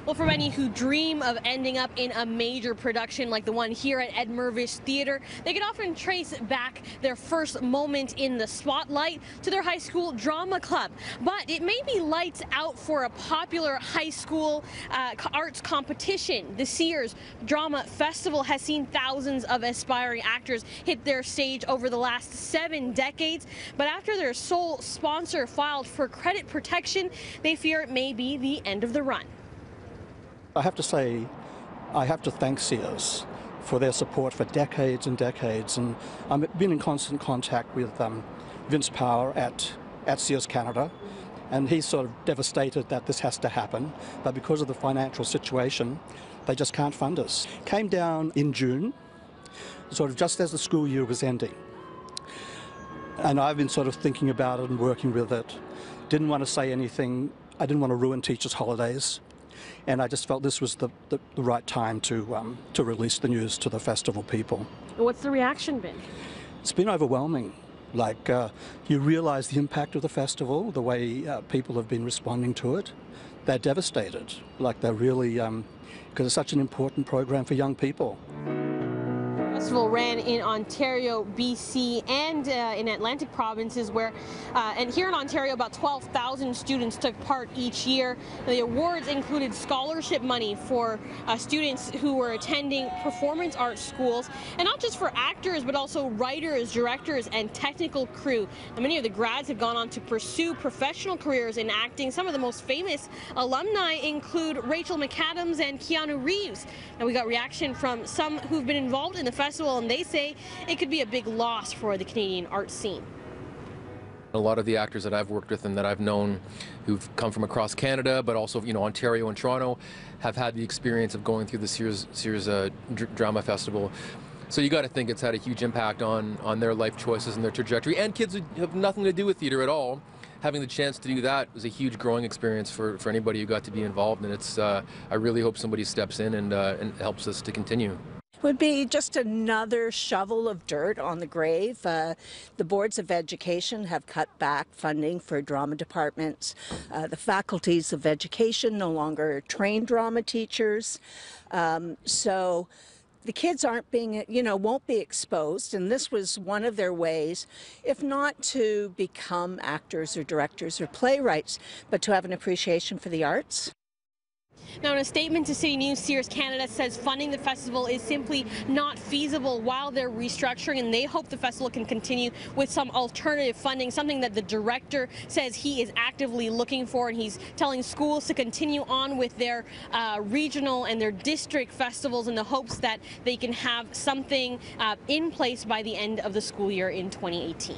Well, for many who dream of ending up in a major production like the one here at Ed Mervish Theatre, they can often trace back their first moment in the spotlight to their high school drama club. But it may be lights out for a popular high school arts competition. The Sears Drama Festival has seen thousands of aspiring actors hit their stage over the last 7 decades. But after their sole sponsor filed for credit protection, they fear it may be the end of the run. I have to say, I have to thank Sears for their support for decades and decades, and I've been in constant contact with Vince Power at Sears Canada, and he's sort of devastated that this has to happen, but because of the financial situation, they just can't fund us. Came down in June, sort of just as the school year was ending, and I've been sort of thinking about it and working with it. Didn't want to say anything. I didn't want to ruin teachers' holidays. And I just felt this was the right time to release the news to the festival people. What's the reaction been? It's been overwhelming. Like, you realize the impact of the festival, the way people have been responding to it. They're devastated. Like, they're really, because it's such an important program for young people. The festival ran in Ontario, BC, and in Atlantic provinces, and here in Ontario, about 12,000 students took part each year. The awards included scholarship money for students who were attending performance arts schools, and not just for actors, but also writers, directors, and technical crew. And many of the grads have gone on to pursue professional careers in acting. Some of the most famous alumni include Rachel McAdams and Keanu Reeves. And we got reaction from some who've been involved in the festival, and they say it could be a big loss for the Canadian art scene. A lot of the actors that I've worked with and that I've known who've come from across Canada, but also, Ontario and Toronto, have had the experience of going through the Sears Drama Festival. So you got to think it's had a huge impact on their life choices and their trajectory. And kids who have nothing to do with theater at all, having the chance to do that was a huge growing experience for anybody who got to be involved. And it's I really hope somebody steps in and helps us to continue. Would be just another shovel of dirt on the grave. The boards of education have cut back funding for drama departments. The faculties of education no longer train drama teachers. So the kids aren't being, won't be exposed, and this was one of their ways, if not to become actors or directors or playwrights, but to have an appreciation for the arts. Now, in a statement to City News, Sears Canada says funding the festival is simply not feasible while they're restructuring, and they hope the festival can continue with some alternative funding, something that the director says he is actively looking for, and he's telling schools to continue on with their regional and their district festivals in the hopes that they can have something in place by the end of the school year in 2018.